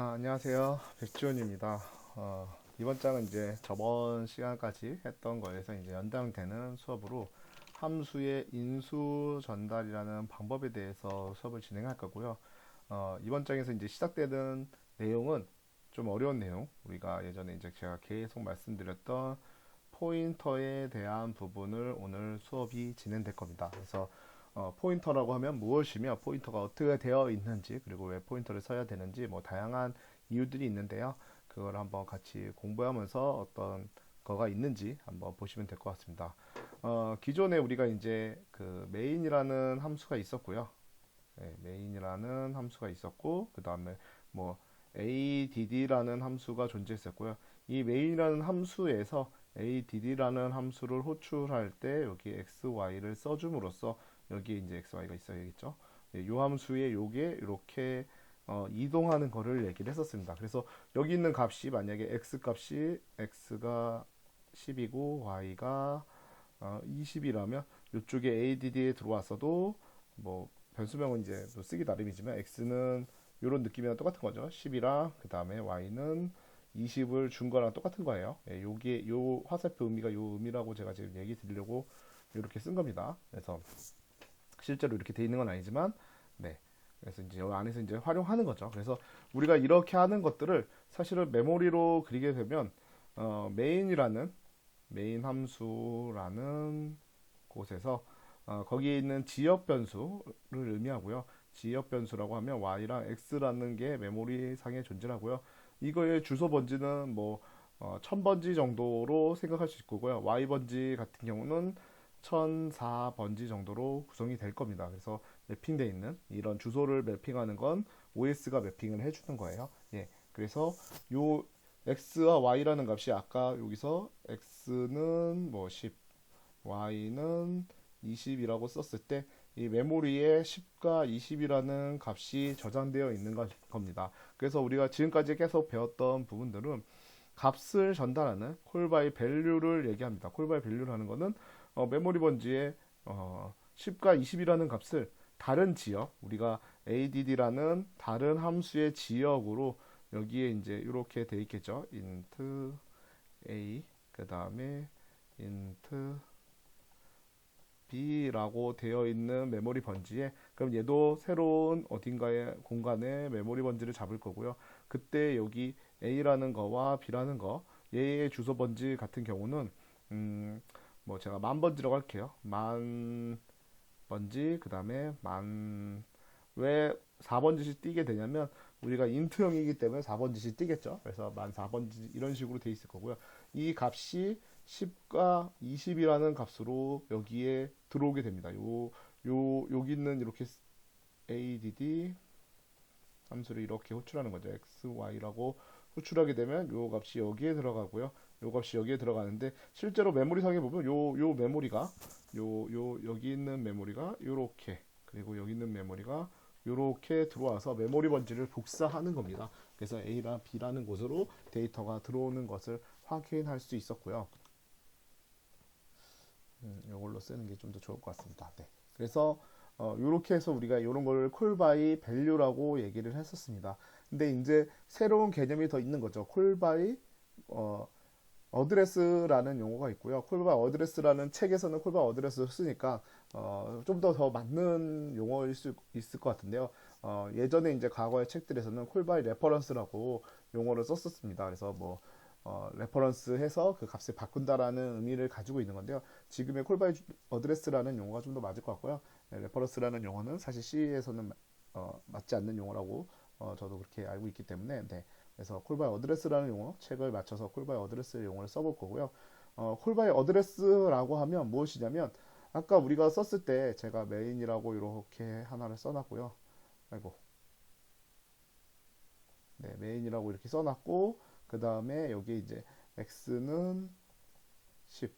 안녕하세요. 백지원입니다. 이번 장은 이제 저번 시간까지 했던 거에서 이제 연장되는 수업으로 함수의 인수 전달이라는 방법에 대해서 수업을 진행할 거고요. 이번 장에서 이제 시작되는 내용은 좀 어려운 내용, 우리가 예전에 이제 제가 계속 말씀드렸던 포인터에 대한 부분을 오늘 수업이 진행될 겁니다. 그래서 포인터라고 하면 무엇이며 포인터가 어떻게 되어 있는지 그리고 왜 포인터를 써야 되는지 뭐 다양한 이유들이 있는데요. 그걸 한번 같이 공부하면서 어떤 거가 있는지 한번 보시면 될 것 같습니다. 기존에 우리가 이제 그 메인이라는 함수가 있었고요. 네, 메인이라는 함수가 있었고 그 다음에 뭐 add라는 함수가 존재했었고요. 이 메인이라는 함수에서 add라는 함수를 호출할 때 여기 xy를 써줌으로써 여기에 이제 xy가 있어야겠죠. 이 함수의 요게 이렇게 이동하는 거를 얘기를 했었습니다. 그래서 여기 있는 값이 만약에 x 값이 x가 10이고 y가 20이라면 이쪽에 add에 들어왔어도 뭐 변수명은 이제 또 쓰기 나름이지만 x는 이런 느낌이랑 똑같은 거죠. 10이랑 그 다음에 y는 20을 준 거랑 똑같은 거예요. 예, 요게 요 화살표 의미가 요 의미라고 제가 지금 얘기 드리려고 이렇게 쓴 겁니다. 그래서 실제로 이렇게 돼 있는 건 아니지만 네. 그래서 이제 이 안에서 이제 활용하는 거죠. 그래서 우리가 이렇게 하는 것들을 사실은 메모리로 그리게 되면 메인이라는 메인 함수라는 곳에서 거기에 있는 지역 변수를 의미하고요. 지역 변수라고 하면 y랑 x라는 게 메모리 상에 존재하고요. 이거의 주소 번지는 뭐 1000번지 정도로 생각할 수 있고요. y 번지 같은 경우는 1004번지 정도로 구성이 될 겁니다. 그래서 매핑되어 있는 이런 주소를 매핑하는 건 OS가 매핑을 해주는 거예요. 예, 그래서 요 x와 y라는 값이 아까 여기서 x는 뭐 10, y는 20이라고 썼을 때 이 메모리에 10과 20이라는 값이 저장되어 있는 겁니다. 그래서 우리가 지금까지 계속 배웠던 부분들은 값을 전달하는 콜 바이 밸류를 얘기합니다. 콜 바이 밸류라는 거는 메모리 번지에 10과 20이라는 값을 다른 지역, 우리가 add라는 다른 함수의 지역으로 여기에 이제 이렇게 돼 있겠죠. int a 그 다음에 int b라고 되어 있는 메모리 번지에 그럼 얘도 새로운 어딘가의 공간에 메모리 번지를 잡을 거고요. 그때 여기 a라는 거와 b라는 거 얘의 주소 번지 같은 경우는 뭐 제가 만 번지라고 할게요. 만 번지 그 다음에 만 왜 4번지씩 띄게 되냐면 우리가 인트형이기 때문에 4번지씩 띄겠죠. 그래서 만 4번지 이런 식으로 돼 있을 거고요. 이 값이 10과 20이라는 값으로 여기에 들어오게 됩니다. 여기는 이렇게 add 함수를 이렇게 호출하는 거죠. x, y라고 호출하게 되면 요 값이 여기에 들어가고요. 요 값이 여기에 들어가는데 실제로 메모리상에 보면 요 메모리가 여기 있는 메모리가 요렇게 그리고 여기 있는 메모리가 요렇게 들어와서 메모리 번지를 복사하는 겁니다. 그래서 A랑 B라는 곳으로 데이터가 들어오는 것을 확인할 수 있었고요. 이걸로 쓰는 게 좀 더 좋을 것 같습니다. 네. 그래서 이렇게 해서 우리가 이런 걸 콜바이 밸류라고 얘기를 했었습니다. 근데 이제 새로운 개념이 더 있는 거죠. 콜바이 어드레스라는 용어가 있고요. 콜바이 어드레스라는 책에서는 콜바이 어드레스를 쓰니까 좀 더 맞는 용어일 수 있을 것 같은데요. 예전에 이제 과거의 책들에서는 콜바이 레퍼런스라고 용어를 썼었습니다. 그래서 뭐 레퍼런스 해서 그 값을 바꾼다라는 의미를 가지고 있는 건데요. 지금의 콜바이 어드레스라는 용어가 좀 더 맞을 것 같고요. 네, 레퍼런스라는 용어는 사실 C에서는 맞지 않는 용어라고 저도 그렇게 알고 있기 때문에 네. 그래서 콜바이 어드레스라는 용어 책을 맞춰서 콜바이 어드레스 용어를 써볼 거고요. 콜바이 어드레스라고 하면 무엇이냐면 아까 우리가 썼을 때 제가 메인이라고 이렇게 하나를 써놨고요. 아이고, 네, 메인이라고 이렇게 써놨고 그 다음에 여기 이제 x는 10,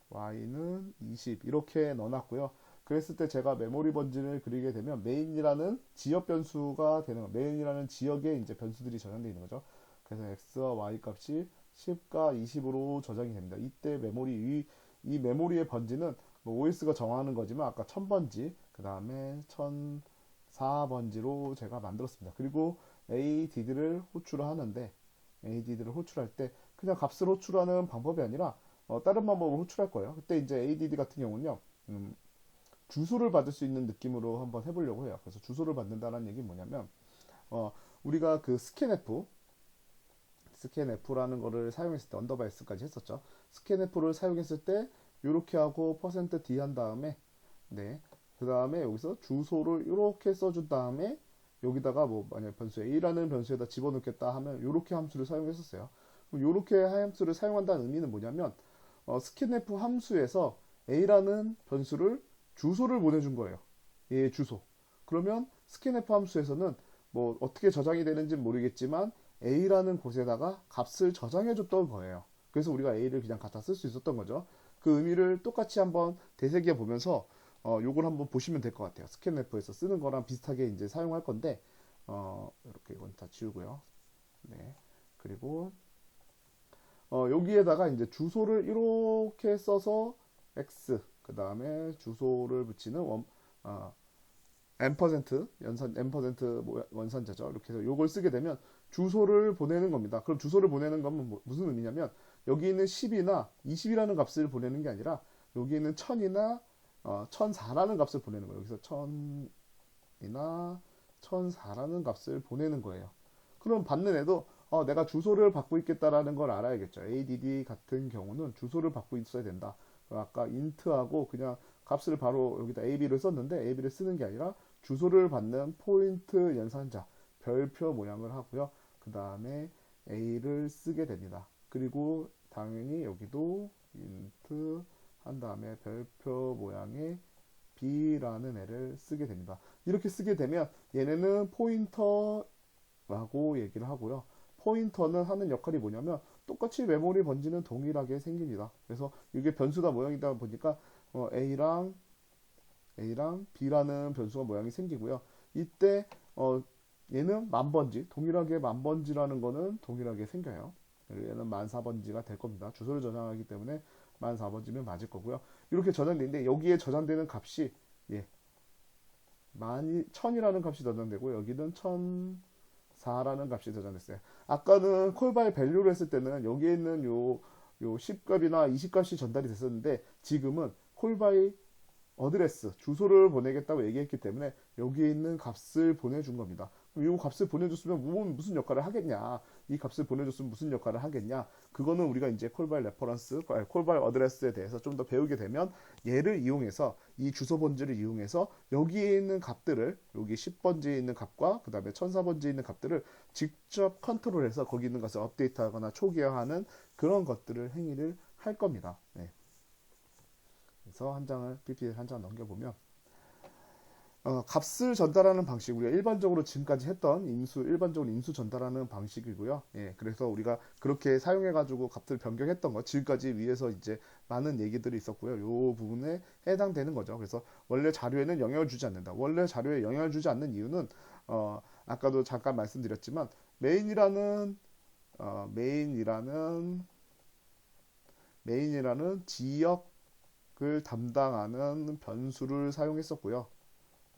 y는 20 이렇게 넣어놨고요. 그랬을 때 제가 메모리 번지를 그리게 되면 메인이라는 지역 변수가 되는 거, 메인이라는 지역에 이제 변수들이 저장되어 있는 거죠. 그래서 x와 y 값이 10과 20으로 저장이 됩니다. 이때 이 메모리의 번지는 뭐 OS가 정하는 거지만 아까 1000번지, 그 다음에 4번지로 제가 만들었습니다. 그리고 ADD를 호출을 하는데 ADD를 호출할 때 그냥 값을 호출하는 방법이 아니라 다른 방법으로 호출할 거예요. 그때 이제 ADD 같은 경우는요. 주소를 받을 수 있는 느낌으로 한번 해보려고 해요. 그래서 주소를 받는다는 얘기는 뭐냐면 우리가 그 스캔F라는 거를 사용했을 때 언더바 S까지 했었죠. 스캔F를 사용했을 때 이렇게 하고 %D 한 다음에 네. 그 다음에 여기서 주소를 이렇게 써준 다음에 여기다가 뭐 만약 변수 A라는 변수에다 집어넣겠다 하면 이렇게 함수를 사용했었어요. 이렇게 함수를 사용한다는 의미는 뭐냐면 스캔F 함수에서 A라는 변수를 주소를 보내준 거예요. 얘의 주소. 그러면 스캔F 함수에서는 뭐 어떻게 저장이 되는지 모르겠지만 A라는 곳에다가 값을 저장해 줬던 거예요. 그래서 우리가 A를 그냥 갖다 쓸 수 있었던 거죠. 그 의미를 똑같이 한번 되새겨 보면서 요걸 한번 보시면 될 것 같아요. 스캔F에서 쓰는 거랑 비슷하게 이제 사용할 건데 이렇게 이건 다 지우고요. 네. 그리고 여기에다가 이제 주소를 이렇게 써서 x 그 다음에 주소를 붙이는 앰퍼센트 연산 앰퍼센트 원산자죠. 이렇게 해서 요걸 쓰게 되면 주소를 보내는 겁니다. 그럼 주소를 보내는 건 무슨 의미냐면 여기 있는 10이나 20이라는 값을 보내는 게 아니라 여기 있는 1000이나 1004라는 값을 보내는 거예요. 여기서 1000이나 1004라는 값을 보내는 거예요. 그럼 받는 애도 내가 주소를 받고 있겠다라는 걸 알아야겠죠. ADD 같은 경우는 주소를 받고 있어야 된다. 아까 int하고 그냥 값을 바로 여기다 AB를 썼는데 AB를 쓰는 게 아니라 주소를 받는 포인트 연산자 별표 모양을 하고요. 그 다음에 A를 쓰게 됩니다. 그리고 당연히 여기도 int 한 다음에 별표 모양의 B라는 애를 쓰게 됩니다. 이렇게 쓰게 되면 얘네는 포인터라고 얘기를 하고요. 포인터는 하는 역할이 뭐냐면 똑같이 메모리 번지는 동일하게 생깁니다. 그래서 이게 변수다 모양이다 보니까 A랑 B라는 변수가 모양이 생기고요. 이때 얘는 만번지, 동일하게 만번지라는 거는 동일하게 생겨요. 얘는 14번지가 될 겁니다. 주소를 저장하기 때문에 14번지면 맞을 거고요. 이렇게 저장되는데 여기에 저장되는 값이 예, 1000이라는 값이 저장되고 여기는 1004라는 값이 저장됐어요. 아까는 콜바이 밸류를 했을 때는 여기에 있는 요 10값이나 20값이 전달이 됐었는데 지금은 콜바이 어드레스 주소를 보내겠다고 얘기했기 때문에 여기에 있는 값을 보내준 겁니다. 그럼 이 값을 보내줬으면 무슨 역할을 하겠냐? 이 값을 보내줬으면 무슨 역할을 하겠냐? 그거는 우리가 이제 콜바이 레퍼런스, 콜바이 어드레스에 대해서 좀 더 배우게 되면 얘를 이용해서 이 주소 번지를 이용해서 여기에 있는 값들을 여기 10번지에 있는 값과 그 다음에 1004번지에 있는 값들을 직접 컨트롤해서 거기 있는 것을 업데이트하거나 초기화하는 그런 것들을 행위를 할 겁니다. 네. 그래서 한 장을 PPT 한 장 넘겨보면 값을 전달하는 방식 우리가 일반적으로 지금까지 했던 일반적으로 인수 전달하는 방식이고요. 예, 그래서 우리가 그렇게 사용해가지고 값을 변경했던 것 지금까지 위에서 이제 많은 얘기들이 있었고요. 이 부분에 해당되는 거죠. 그래서 원래 자료에는 영향을 주지 않는다. 원래 자료에 영향을 주지 않는 이유는 아까도 잠깐 말씀드렸지만 메인이라는 지역을 담당하는 변수를 사용했었고요.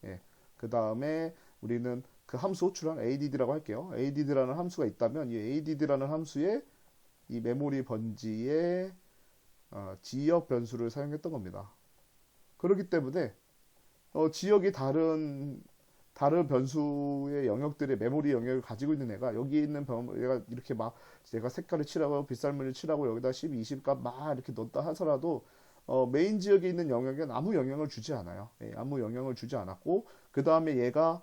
예. 그 다음에 우리는 그 함수 호출한 ADD라고 할게요. ADD라는 함수가 있다면 이 ADD라는 함수에 이 메모리 번지의 지역 변수를 사용했던 겁니다. 그렇기 때문에 지역이 다른 변수의 영역들의 메모리 영역을 가지고 있는 애가 여기 있는 얘가 이렇게 막 제가 색깔을 칠하고 빗살무늬를 칠하고 여기다 12, 20값 막 이렇게 넣었다 하더라도 메인 지역에 있는 영역엔 아무 영향을 주지 않아요. 예, 아무 영향을 주지 않았고 그 다음에 얘가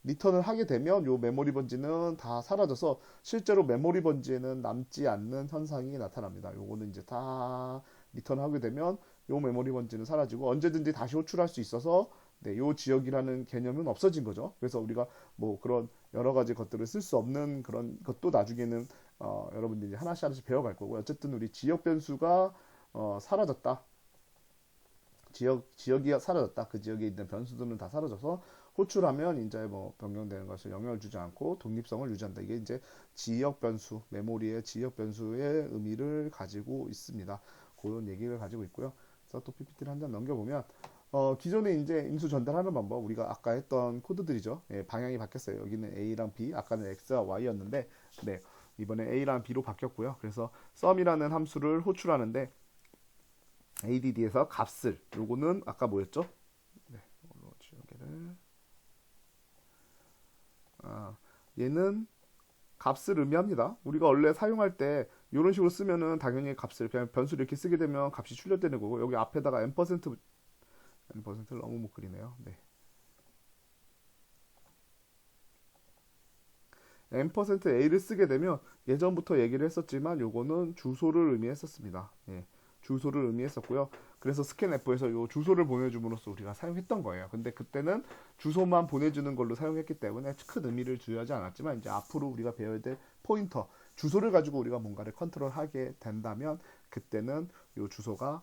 리턴을 하게 되면 요 메모리 번지는 다 사라져서 실제로 메모리 번지에는 남지 않는 현상이 나타납니다. 요거는 이제 다 리턴하게 되면 요 메모리 번지는 사라지고 언제든지 다시 호출할 수 있어서 네, 요 지역이라는 개념은 없어진 거죠. 그래서 우리가 뭐 그런 여러 가지 것들을 쓸 수 없는 그런 것도 나중에는 여러분들이 하나씩 배워갈 거고 어쨌든 우리 지역 변수가 사라졌다. 지역이 사라졌다. 그 지역에 있는 변수들은 다 사라져서 호출하면 이제 뭐 변경되는 것을 영향을 주지 않고 독립성을 유지한다. 이게 이제 지역 변수, 메모리의 지역 변수의 의미를 가지고 있습니다. 그런 얘기를 가지고 있고요. 그래서 또 PPT를 한 장 넘겨보면 기존에 이제 인수 전달하는 방법 우리가 아까 했던 코드들이죠. 예, 방향이 바뀌었어요. 여기는 A랑 B, 아까는 X와 Y였는데 네, 이번에 A랑 B로 바뀌었고요. 그래서 sum이라는 함수를 호출하는데 add에서 값을 요거는 아까 뭐였죠? 네, 여기를 얘는 값을 의미합니다. 우리가 원래 사용할 때 이런 식으로 쓰면은 당연히 값을 그냥 변수를 이렇게 쓰게 되면 값이 출력되는 거고 여기 앞에다가 n%를 너무 못 그리네요. 네. n%a를 쓰게 되면 예전부터 얘기를 했었지만 요거는 주소를 의미했었습니다. 예. 주소를 의미했었고요. 그래서 스캔F에서 요 주소를 보내줌으로써 우리가 사용했던 거예요. 근데 그때는 주소만 보내주는 걸로 사용했기 때문에 큰 의미를 부여하지 않았지만 이제 앞으로 우리가 배워야 될 포인터, 주소를 가지고 우리가 뭔가를 컨트롤하게 된다면 그때는 요 주소가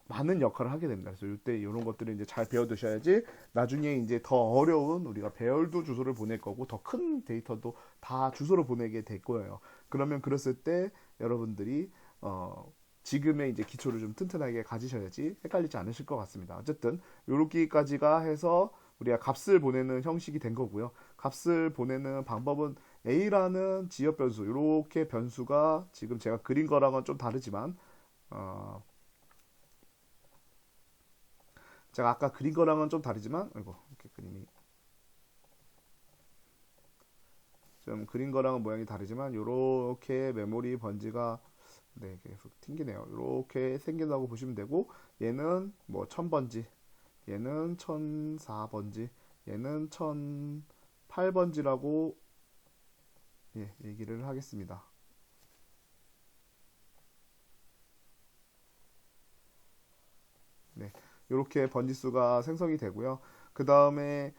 많은 역할을 하게 됩니다. 그래서 이때 이런 것들을 이제 잘 배워두셔야지 나중에 이제 더 어려운 우리가 배열도 주소를 보낼 거고 더 큰 데이터도 다 주소로 보내게 될 거예요. 그러면 그랬을 때 여러분들이 지금의 이제 기초를 좀 튼튼하게 가지셔야지 헷갈리지 않으실 것 같습니다. 어쨌든 요렇게까지가 해서 우리가 값을 보내는 형식이 된 거고요. 값을 보내는 방법은 A라는 지역 변수, 이렇게 변수가 지금 제가 그린 거랑은 좀 다르지만 제가 아까 그린 거랑은 좀 다르지만 아이고 이렇게 그림이 좀 그린 거랑은 모양이 다르지만 요렇게 메모리 번지가 네 계속 튕기네요. 요렇게 생긴다고 보시면 되고 얘는 뭐 1000번지 얘는 1004번지 얘는 1008번지라고 예, 얘기를 하겠습니다. 네, 요렇게 번지수가 생성이 되고요. 그 다음에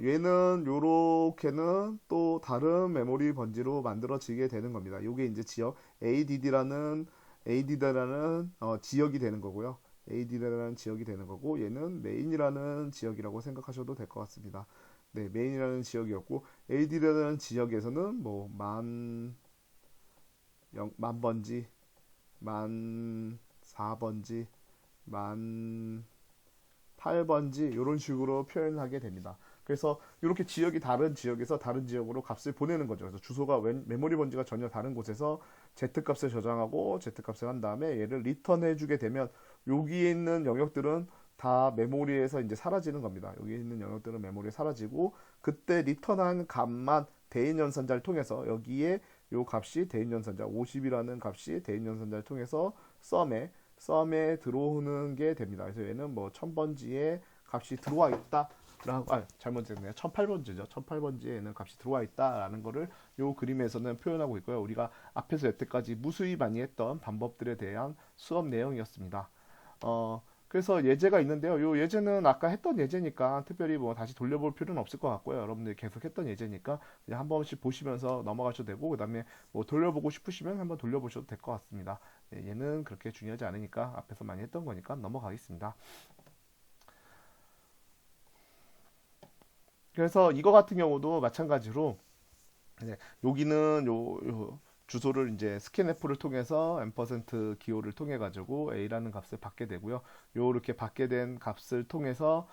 얘는 요렇게는 또 다른 메모리 번지로 만들어지게 되는 겁니다. 요게 이제 지역 ADD라는 지역이 되는 거고요. ADD라는 지역이 되는 거고 얘는 메인이라는 지역이라고 생각하셔도 될 것 같습니다. 네, 메인이라는 지역이었고 ADD라는 지역에서는 뭐 만 번지, 만 4번지, 만 8번지 이런 식으로 표현하게 됩니다. 그래서 이렇게 지역이 다른 지역에서 다른 지역으로 값을 보내는 거죠. 그래서 주소가 메모리 번지가 전혀 다른 곳에서 Z값을 저장하고 Z값을 한 다음에 얘를 리턴해 주게 되면 여기에 있는 영역들은 다 메모리에서 이제 사라지는 겁니다. 여기 있는 영역들은 메모리에 사라지고 그때 리턴한 값만 대인 연산자를 통해서 여기에 요 값이 대인 연산자 50이라는 값이 대인 연산자를 통해서 썸에 들어오는 게 됩니다. 그래서 얘는 뭐 1000번지에 값이 들어와 있다. 라고 잘못했네요. 1008번지죠. 1008번지에는 값이 들어와 있다라는 거를 요 그림에서는 표현하고 있고요. 우리가 앞에서 여태까지 무수히 많이 했던 방법들에 대한 수업 내용이었습니다. 그래서 예제가 있는데요. 요 예제는 아까 했던 예제니까 특별히 뭐 다시 돌려볼 필요는 없을 것 같고요. 여러분들이 계속 했던 예제니까 그냥 한 번씩 보시면서 넘어가셔도 되고 그다음에 뭐 돌려보고 싶으시면 한번 돌려보셔도 될 것 같습니다. 얘는 그렇게 중요하지 않으니까 앞에서 많이 했던 거니까 넘어가겠습니다. 그래서 이거 같은 경우도 마찬가지로 여기는 요 주소를 이제 스캔F를 통해서 n% 기호를 통해 가지고 a라는 값을 받게 되고요. 요렇게 받게 된 값을 통해서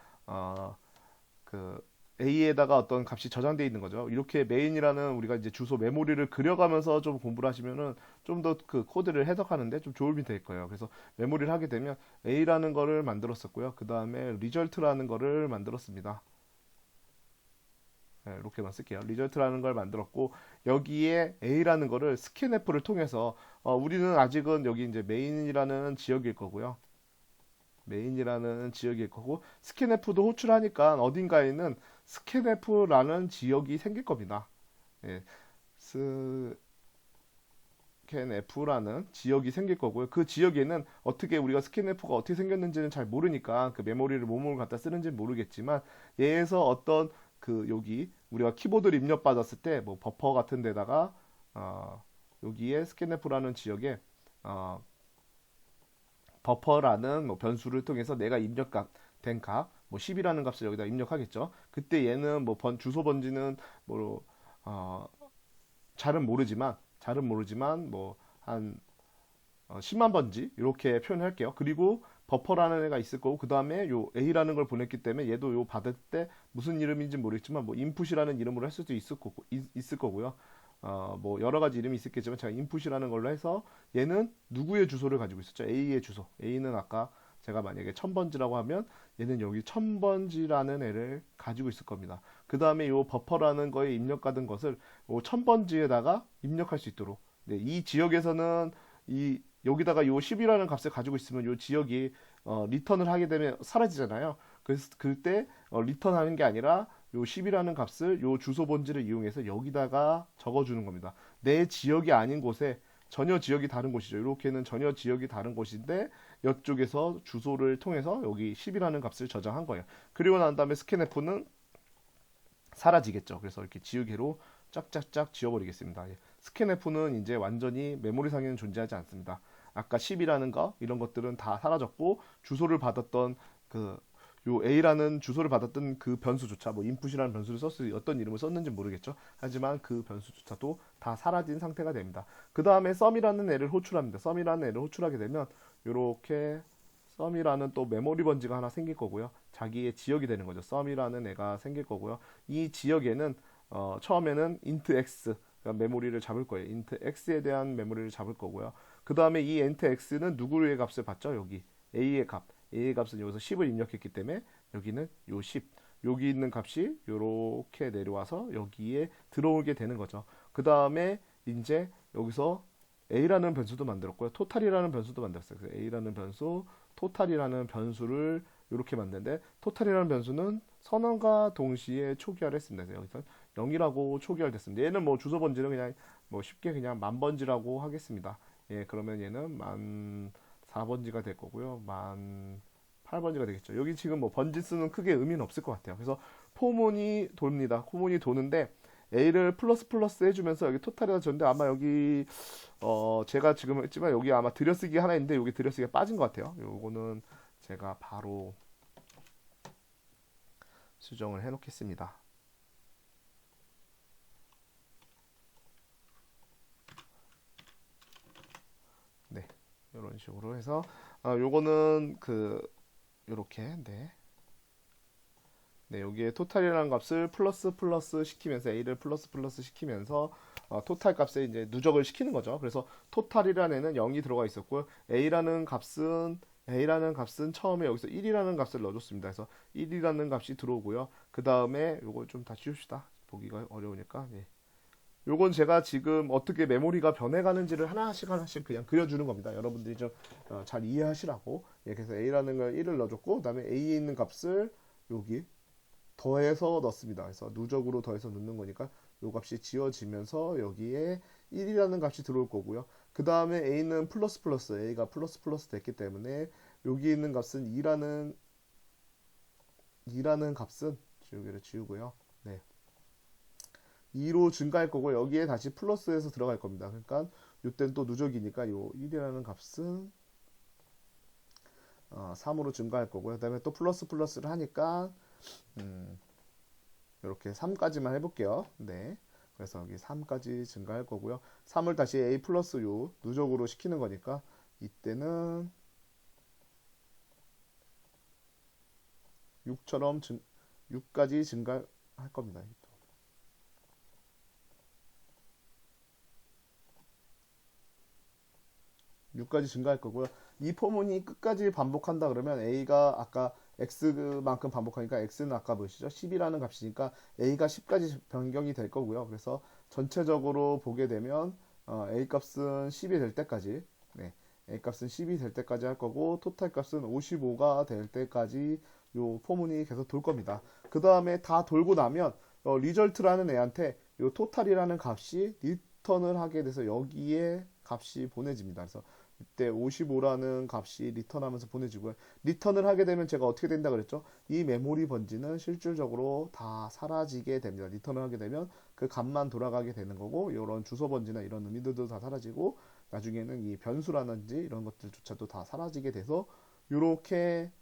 그 A에다가 어떤 값이 저장되어 있는 거죠. 이렇게 메인이라는 우리가 이제 주소 메모리를 그려가면서 좀 공부를 하시면은 좀 더 그 코드를 해석하는데 좀 도움이 될 거예요. 그래서 메모리를 하게 되면 A라는 거를 만들었었고요. 그 다음에 리절트라는 거를 만들었습니다. 네, 이렇게만 쓸게요. 리절트라는 걸 만들었고 여기에 A라는 거를 스캔F를 통해서 우리는 아직은 여기 이제 메인이라는 지역일 거고요. 메인이라는 지역일 거고 스캔F도 호출하니까 어딘가에는 스캔F라는 지역이 생길 겁니다. 예, 스캔F라는 지역이 생길 거고요. 그 지역에는 어떻게 우리가 스캔F가 어떻게 생겼는지는 잘 모르니까 그 메모리를 몸을 갖다 쓰는지는 모르겠지만 얘에서 어떤 그 여기 우리가 키보드를 입력받았을 때 뭐 버퍼 같은 데다가 여기에 스캔F라는 지역에 어, 버퍼라는 뭐 변수를 통해서 내가 입력값 된 값, 뭐 10이라는 값을 여기다 입력하겠죠. 그때 얘는 뭐 주소 번지는 뭐 잘은 모르지만 뭐 한 10만 번지 이렇게 표현할게요. 그리고 버퍼라는 애가 있을 거고 그 다음에 요 A라는 걸 보냈기 때문에 얘도 요 받을 때 무슨 이름인지 모르겠지만 뭐 인풋이라는 이름으로 할 수도 있을 거고요. 뭐 여러 가지 이름이 있겠지만 제가 인풋이라는 걸로 해서 얘는 누구의 주소를 가지고 있었죠? A의 주소. A는 아까 제가 만약에 1000번지라고 하면 얘는 여기 1000번지라는 애를 가지고 있을 겁니다. 그 다음에 요 버퍼라는 거에 입력받은 것을 요 1000번지에다가 입력할 수 있도록. 네, 이 지역에서는 이 여기다가 요 10이라는 값을 가지고 있으면 요 지역이 리턴을 하게 되면 사라지잖아요. 그래서 그때 리턴하는 게 아니라 요 10이라는 값을 요 주소 번지를 이용해서 여기다가 적어주는 겁니다. 내 지역이 아닌 곳에 전혀 지역이 다른 곳이죠. 이렇게는 전혀 지역이 다른 곳인데 이쪽에서 주소를 통해서 여기 10이라는 값을 저장한 거예요. 그리고 난 다음에 스캔F는 사라지겠죠. 그래서 이렇게 지우개로 짝짝짝 지워버리겠습니다. 스캔F는 이제 완전히 메모리상에는 존재하지 않습니다. 아까 10이라는 거 이런 것들은 다 사라졌고 주소를 받았던 그 요 A라는 주소를 받았던 그 변수조차 뭐 인풋이라는 변수를 썼을 어떤 이름을 썼는지 모르겠죠. 하지만 그 변수조차도 다 사라진 상태가 됩니다. 그 다음에 썸이라는 애를 호출합니다. 썸이라는 애를 호출하게 되면 이렇게 썸이라는 또 메모리 번지가 하나 생길 거고요. 자기의 지역이 되는 거죠. 썸이라는 애가 생길 거고요. 이 지역에는 처음에는 int x 그러니까 메모리를 잡을 거예요. int x에 대한 메모리를 잡을 거고요. 그 다음에 이 int x는 누구의 값을 받죠? 여기 a의 값. a의 값은 여기서 10을 입력했기 때문에 여기는 요 10. 여기 있는 값이 이렇게 내려와서 여기에 들어오게 되는 거죠. 그 다음에 이제 여기서 a라는 변수도 만들었고요. 토탈이라는 변수도 만들었어요. 그래서 a라는 변수, 토탈이라는 변수를 이렇게 만드는데 토탈이라는 변수는 선언과 동시에 초기화를 했습니다. 그래서 여기서 0이라고 초기화됐습니다. 얘는 뭐 주소 번지는 그냥 뭐 쉽게 그냥 만번지라고 하겠습니다. 예, 그러면 얘는 만 4번지가 될 거고요. 만 8번지가 되겠죠. 여기 지금 뭐 번지 수는 크게 의미는 없을 것 같아요. 그래서 포문이 돕니다. 포문이 도는데 A를 플러스 플러스 해주면서 여기 토탈에다 줬는데 아마 여기 제가 지금 했지만 여기 아마 들여쓰기 하나 있는데 여기 들여쓰기가 빠진 것 같아요. 요거는 제가 바로 수정을 해 놓겠습니다. 네, 이런 식으로 해서 요거는 요렇게 네, 여기에 토탈이라는 값을 플러스 플러스 시키면서 A를 플러스 플러스 시키면서 토탈 값에 이제 누적을 시키는 거죠. 그래서 토탈이라는 애는 0이 들어가 있었고요. A라는 값은 처음에 여기서 1이라는 값을 넣어줬습니다. 그래서 1이라는 값이 들어오고요. 그 다음에 요걸 좀 다 지웁시다. 보기가 어려우니까. 네. 요건 제가 지금 어떻게 메모리가 변해가는지를 하나씩 하나씩 그냥 그려주는 겁니다. 여러분들이 좀 잘 이해하시라고. 예, 그래서 A라는 걸 1을 넣어줬고, 그 다음에 A에 있는 값을 여기 더해서 넣습니다. 그래서 누적으로 더해서 넣는 거니까 요 값이 지워지면서 여기에 1이라는 값이 들어올 거고요. 그 다음에 A는 플러스 플러스, A가 플러스 플러스 됐기 때문에 여기 있는 값은 2라는 값은 여기를 지우고요. 네. 2로 증가할 거고 여기에 다시 플러스해서 들어갈 겁니다. 그러니까 이때는 또 누적이니까 요 1이라는 값은 3으로 증가할 거고요. 그 다음에 또 플러스 플러스를 하니까 이렇게 3까지만 해볼게요. 네. 그래서 여기 3까지 증가할 거고요. 3을 다시 A 플러스 요 누적으로 시키는 거니까 이때는 6까지 증가할 겁니다. 6까지 증가할 거고요. 이 포문이 끝까지 반복한다 그러면 A가 아까 X만큼 반복하니까 X는 아까 뭐시죠? 10이라는 값이니까 A가 10까지 변경이 될 거고요. 그래서 전체적으로 보게 되면 A 값은 10이 될 때까지 네, A 값은 10이 될 때까지 할 거고 토탈 값은 55가 될 때까지 요 포문이 계속 돌 겁니다. 그 다음에 다 돌고 나면 리절트라는 애한테 요 토탈이라는 값이 리턴을 하게 돼서 여기에 값이 보내집니다. 그래서 이때 55라는 값이 리턴하면서 보내지고요. 리턴을 하게 되면 제가 어떻게 된다 그랬죠? 이 메모리 번지는 실질적으로 다 사라지게 됩니다. 리턴을 하게 되면 그 값만 돌아가게 되는 거고 이런 주소 번지나 이런 의미들도 다 사라지고 나중에는 이 변수라든지 이런 것들조차도 다 사라지게 돼서 이렇게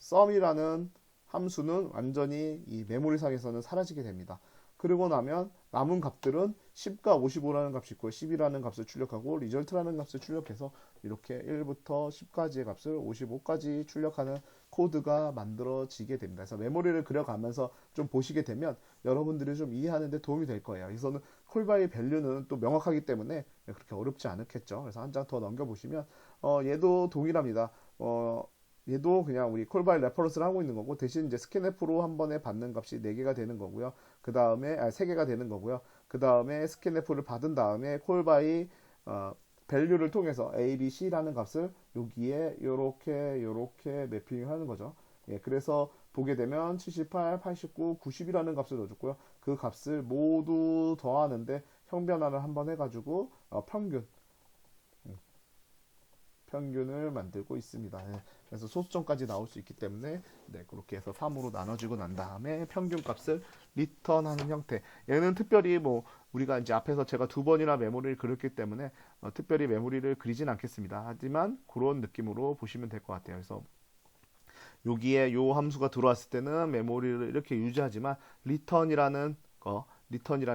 sum이라는 함수는 완전히 이 메모리상에서는 사라지게 됩니다. 그러고 나면 남은 값들은 10과 55라는 값이 있고 10이라는 값을 출력하고 리절트라는 값을 출력해서 이렇게 1부터 10까지의 값을 55까지 출력하는 코드가 만들어지게 됩니다. 그래서 메모리를 그려가면서 좀 보시게 되면 여러분들이 좀 이해하는 데 도움이 될 거예요. 여기서는 콜바이 밸류는 또 명확하기 때문에 그렇게 어렵지 않겠죠. 그래서 한 장 더 넘겨보시면 얘도 동일합니다. 얘도 그냥 우리 콜바이 레퍼런스를 하고 있는 거고 대신 이제 스캔F로 한 번에 받는 값이 4개가 되는 거고요. 그 다음에 3개가 되는 거고요. 그 다음에 스캔F를 받은 다음에 콜바이 밸류를 통해서 A, B, C라는 값을 여기에 요렇게 매핑하는 거죠. 예, 그래서 보게 되면 78, 89, 90이라는 값을 넣어줬고요. 그 값을 모두 더하는데 형변화를 한번 해가지고 평균을 만들고 있습니다. 네, 그래서 소수점까지 나올 수 있기 때문에 네, 그렇게 해서 3으로 나눠지고 난 다음에 평균 값을 리턴하는 형태. 얘는 특별히 뭐 우리가 이제 앞에서 제가 2번이나 메모리를 그렸기 때문에 특별히 메모리를 그리진 않겠습니다. 하지만 그런 느낌으로 보시면 될 것 같아요. 그래서 여기에 요 함수가 들어왔을 때는 메모리를 이렇게 유지하지만 리턴이라는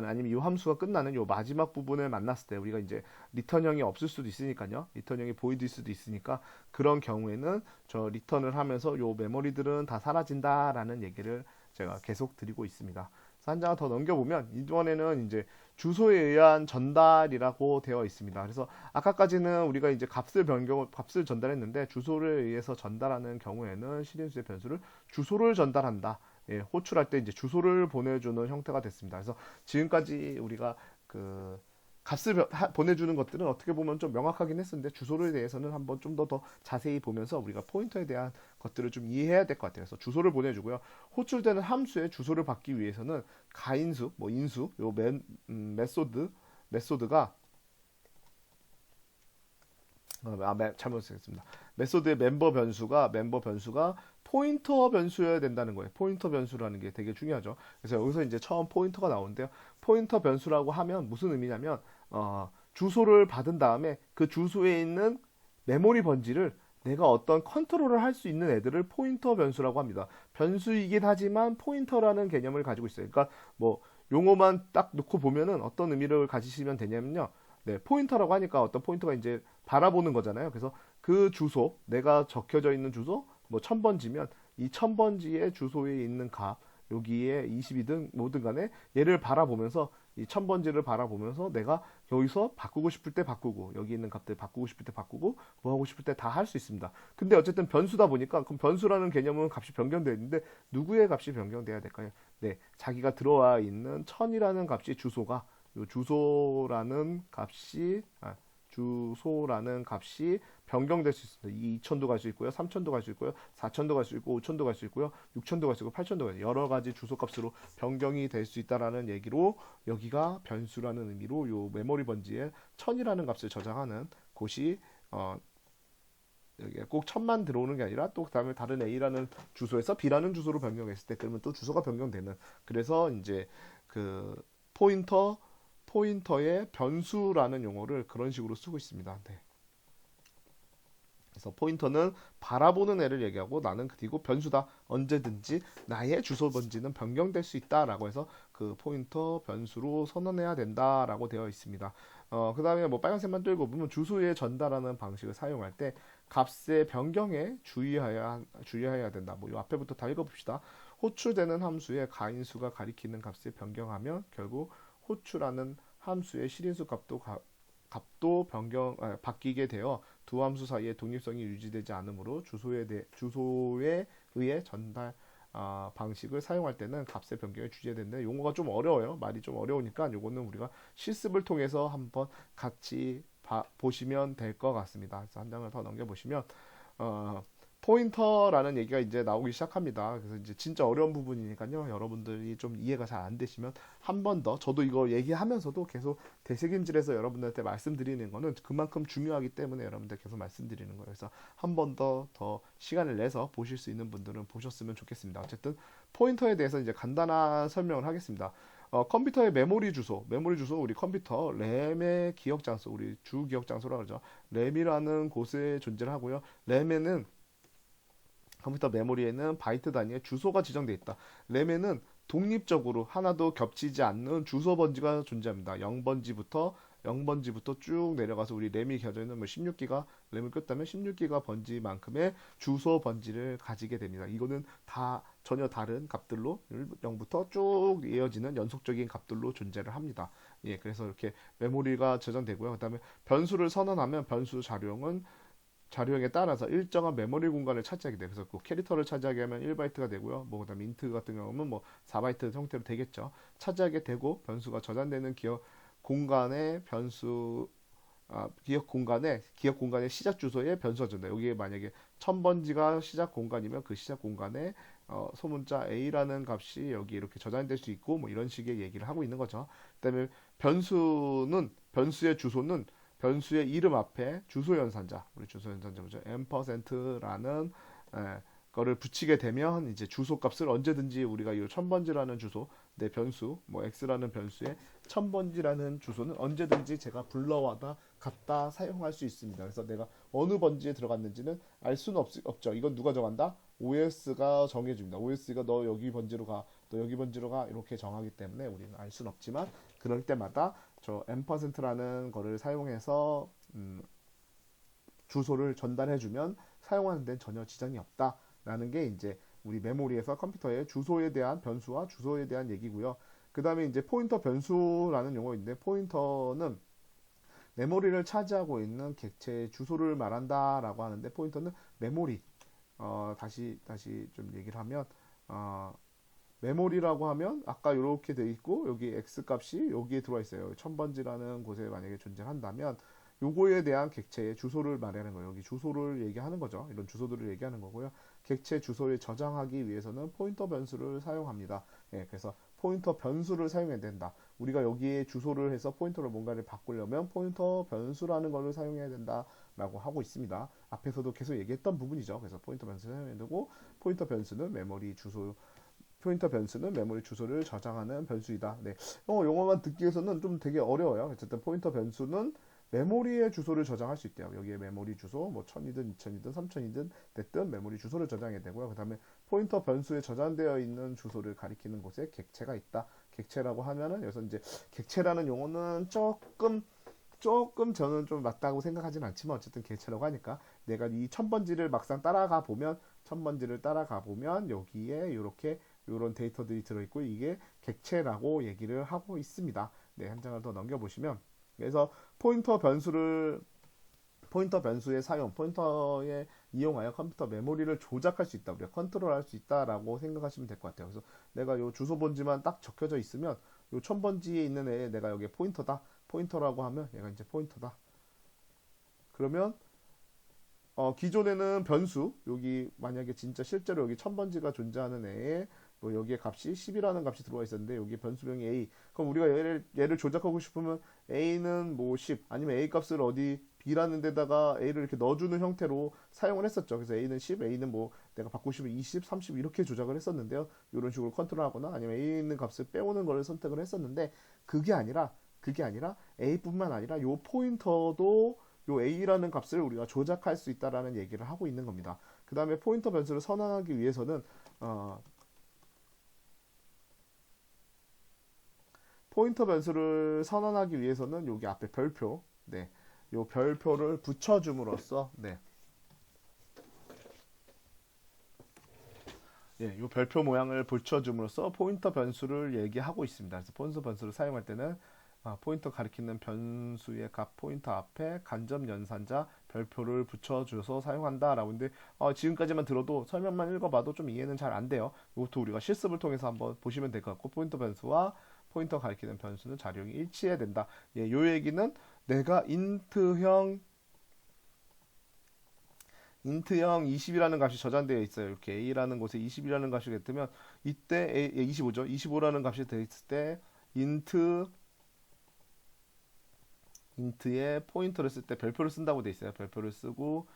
아니면 이 함수가 끝나는 요 마지막 부분을 만났을 때 우리가 이제 리턴형이 없을 수도 있으니까요. 리턴형이 보이드일 수도 있으니까 그런 경우에는 저 리턴을 하면서 요 메모리들은 다 사라진다라는 얘기를 제가 계속 드리고 있습니다. 그래서 한 장을 더 넘겨보면 이번에는 이제 주소에 의한 전달이라고 되어 있습니다. 그래서 아까까지는 우리가 이제 값을 전달했는데 주소를 의해서 전달하는 경우에는 실인수의 변수를 주소를 전달한다. 예, 호출할 때 이제 주소를 보내주는 형태가 됐습니다. 그래서 지금까지 우리가 그 값을 보내주는 것들은 어떻게 보면 좀 명확하긴 했었는데 주소에 대해서는 한번 좀 더 자세히 보면서 우리가 포인터에 대한 것들을 좀 이해해야 될 것 같아요. 그래서 주소를 보내주고요. 호출되는 함수의 주소를 받기 위해서는 가인수, 뭐 인수, 요 메소드가 잘못 쓰겠습니다. 메소드의 멤버 변수가 포인터 변수여야 된다는 거예요. 포인터 변수라는 게 되게 중요하죠. 그래서 여기서 이제 처음 포인터가 나오는데요. 포인터 변수라고 하면 무슨 의미냐면 주소를 받은 다음에 그 주소에 있는 메모리 번지를 내가 어떤 컨트롤을 할 수 있는 애들을 포인터 변수라고 합니다. 변수이긴 하지만 포인터라는 개념을 가지고 있어요. 그러니까 뭐 용어만 딱 놓고 보면은 어떤 의미를 가지시면 되냐면요. 네, 포인터라고 하니까 어떤 포인터가 이제 바라보는 거잖아요. 그래서 그 주소, 내가 적혀져 있는 주소, 뭐 1000번지면 이 1000번지의 주소에 있는 값, 여기에 20이든 뭐든 간에 얘를 바라보면서 이 1000번지를 바라보면서 내가 여기서 바꾸고 싶을 때 바꾸고 여기 있는 값들 바꾸고 싶을 때 바꾸고 뭐 하고 싶을 때 다 할 수 있습니다. 근데 어쨌든 변수다 보니까 그럼 변수라는 개념은 값이 변경되어 있는데 누구의 값이 변경돼야 될까요? 네, 자기가 들어와 있는 1000이라는 값이 주소가 요 주소라는 값이 변경될 수 있습니다. 2000도 갈 수 있고요, 3000도 갈 수 있고요, 4000도 갈 수 있고, 5000도 갈 수 있고요, 6000도 갈 수 있고, 8000도 갈 수 있고, 여러 가지 주소 값으로 변경이 될 수 있다라는 얘기로 여기가 변수라는 의미로 요 메모리 번지에 1000이라는 값을 저장하는 곳이 여기에 꼭 1000만 들어오는 게 아니라 또 그다음에 다른 A라는 주소에서 B라는 주소로 변경했을 때 그러면 또 주소가 변경되는 그래서 이제 그 포인터의 변수라는 용어를 그런 식으로 쓰고 있습니다. 네. 그래서 포인터는 바라보는 애를 얘기하고 나는 그리고 변수다. 언제든지 나의 주소 번지는 변경될 수 있다라고 해서 그 포인터 변수로 선언해야 된다라고 되어 있습니다. 그 다음에 뭐 빨간색만 뚫고 보면 주소에 전달하는 방식을 사용할 때 값의 변경에 주의해야 된다. 뭐 이 앞에부터 다 읽어봅시다. 호출되는 함수의 가인수가 가리키는 값을 변경하면 결국 호출하는 함수의 실인수 값도 바뀌게 되어 두 함수 사이의 독립성이 유지되지 않으므로 주소에 의해 전달 방식을 사용할 때는 값의 변경에 주의되는데 용어가 좀 어려워요. 말이 좀 어려우니까 요거는 우리가 실습을 통해서 한번 같이 보시면 될 것 같습니다. 그래서 한 장을 더 넘겨보시면 포인터라는 얘기가 이제 나오기 시작합니다. 그래서 이제 진짜 어려운 부분이니까요. 여러분들이 좀 이해가 잘 안 되시면 한 번 더 저도 이거 얘기하면서도 계속 되새김질해서 여러분들한테 말씀드리는 거는 그만큼 중요하기 때문에 여러분들 계속 말씀드리는 거예요. 그래서 한 번 더 시간을 내서 보실 수 있는 분들은 보셨으면 좋겠습니다. 어쨌든 포인터에 대해서 이제 간단한 설명을 하겠습니다. 컴퓨터의 메모리 주소 우리 컴퓨터 램의 기억 장소 우리 주 기억 장소라고 그러죠. 램이라는 곳에 존재를 하고요. 램에는 컴퓨터 메모리에는 바이트 단위의 주소가 지정되어 있다. 램에는 독립적으로 하나도 겹치지 않는 주소 번지가 존재합니다. 0번지부터 쭉 내려가서 우리 램이 켜져 있는 뭐 16기가 램을 꼈다면 16기가 번지만큼의 주소 번지를 가지게 됩니다. 이거는 다 전혀 다른 값들로 0부터 쭉 이어지는 연속적인 값들로 존재를 합니다. 예, 그래서 이렇게 메모리가 저장되고요. 그다음에 변수를 선언하면 변수 자료형은 자료형에 따라서 일정한 메모리 공간을 차지하게 돼요. 그래서 그 캐릭터를 차지하게 하면 1바이트가 되고요. 뭐 그다음에 인트 같은 경우는 뭐 4바이트 형태로 되겠죠. 차지하게 되고 변수가 저장되는 기억 공간의 변수 기억 공간의 시작 주소에 변수가 준다. 여기에 만약에 1000번지가 시작 공간이면 그 시작 공간에 소문자 a라는 값이 여기 이렇게 저장될 수 있고 뭐 이런 식의 얘기를 하고 있는 거죠. 그다음에 변수의 주소는 변수의 이름 앞에 주소 연산자, 우리 주소 연산자 보죠. %라는 거를 붙이게 되면 이제 주소 값을 언제든지 우리가 이 1000번지라는 주소, 내 변수, 뭐 x라는 변수에 1000번지라는 주소는 언제든지 제가 불러와다 갖다 사용할 수 있습니다. 그래서 내가 어느 번지에 들어갔는지는 알 수는 없죠. 이건 누가 정한다? OS가 정해줍니다. OS가 너 여기 번지로 가, 너 여기 번지로 가 이렇게 정하기 때문에 우리는 알 수는 없지만 그럴 때마다 저 %라는 거를 사용해서 주소를 전달해주면 사용하는 데는 전혀 지장이 없다라는 게 이제 우리 메모리에서 컴퓨터의 주소에 대한 변수와 주소에 대한 얘기고요. 그 다음에 이제 포인터 변수라는 용어인데 포인터는 메모리를 차지하고 있는 객체의 주소를 말한다라고 하는데 포인터는 메모리 다시 좀 얘기를 하면 메모리라고 하면 아까 이렇게 돼 있고 여기 x 값이 여기에 들어와 있어요. 1000번지라는 곳에 만약에 존재한다면 요거에 대한 객체의 주소를 말하는 거예요. 여기 주소를 얘기하는 거죠. 이런 주소들을 얘기하는 거고요. 객체 주소를 저장하기 위해서는 포인터 변수를 사용합니다. 예, 그래서 포인터 변수를 사용해야 된다. 우리가 여기에 주소를 해서 포인터로 뭔가를 바꾸려면 포인터 변수라는 것을 사용해야 된다라고 하고 있습니다. 앞에서도 계속 얘기했던 부분이죠. 그래서 포인터 변수를 사용해야 되고 포인터 변수는 메모리 주소를 저장하는 변수이다. 네. 용어만 듣기 위해서는 좀 되게 어려워요. 어쨌든 포인터 변수는 메모리의 주소를 저장할 수 있대요. 여기에 메모리 주소, 뭐 1000이든 2000이든 3000이든 됐든 메모리 주소를 저장해야 되고요. 그 다음에 포인터 변수에 저장되어 있는 주소를 가리키는 곳에 객체가 있다. 객체라고 하면은 여기서 이제 객체라는 용어는 조금 저는 좀 맞다고 생각하진 않지만 어쨌든 객체라고 하니까 내가 이 1000번지를 막상 따라가 보면 1000번지를 따라가 보면 여기에 이렇게 이런 데이터들이 들어있고 이게 객체라고 얘기를 하고 있습니다. 네, 한 장을 더 넘겨보시면 그래서 포인터 변수의 사용, 포인터에 이용하여 컴퓨터 메모리를 조작할 수 있다. 우리가 컨트롤할 수 있다라고 생각하시면 될 것 같아요. 그래서 내가 요 주소 번지만 딱 적혀져 있으면 요 1000번지에 있는 애에 내가 여기 포인터다. 포인터라고 하면 얘가 이제 포인터다. 그러면 기존에는 변수, 여기 만약에 진짜 실제로 여기 1000번지가 존재하는 애에 뭐 여기에 값이 10이라는 값이 들어와 있었는데 여기 변수명이 a. 그럼 우리가 얘를 조작하고 싶으면 a는 뭐 10 아니면 a 값을 어디 b라는 데다가 a를 이렇게 넣어주는 형태로 사용을 했었죠. 그래서 a는 10, a는 뭐 내가 바꾸고 싶으면 20, 30 이렇게 조작을 했었는데요. 이런 식으로 컨트롤하거나 아니면 a 있는 값을 빼오는 걸 선택을 했었는데 그게 아니라 a뿐만 아니라 요 포인터도 요 a라는 값을 우리가 조작할 수 있다라는 얘기를 하고 있는 겁니다. 그 다음에 포인터 변수를 선언하기 위해서는 여기 앞에 별표, 네, 요 별표를 붙여줌으로써, 네, 예, 요 별표 모양을 붙여줌으로써 포인터 변수를 얘기하고 있습니다. 그래서 포인터 변수를 사용할 때는 포인터 가리키는 변수의 값 포인터 앞에 간접 연산자 별표를 붙여줘서 사용한다라고 했는데 지금까지만 들어도 설명만 읽어봐도 좀 이해는 잘 안 돼요. 이것도 우리가 실습을 통해서 한번 보시면 될 것 같고 포인터 변수와 포인터 가리키는 변수는 자료형이 일치해야 된다. 예, 요 얘기는 내가 인트형 20이라는 값이 저장되어 있어요. 이렇게 a라는 곳에 20이라는 값이 됐으면 이때 25죠. 25라는 값이 되어 있을 때 인트에 포인터를 쓸 때 별표를 쓴다고 돼 있어요. 별표를 쓰고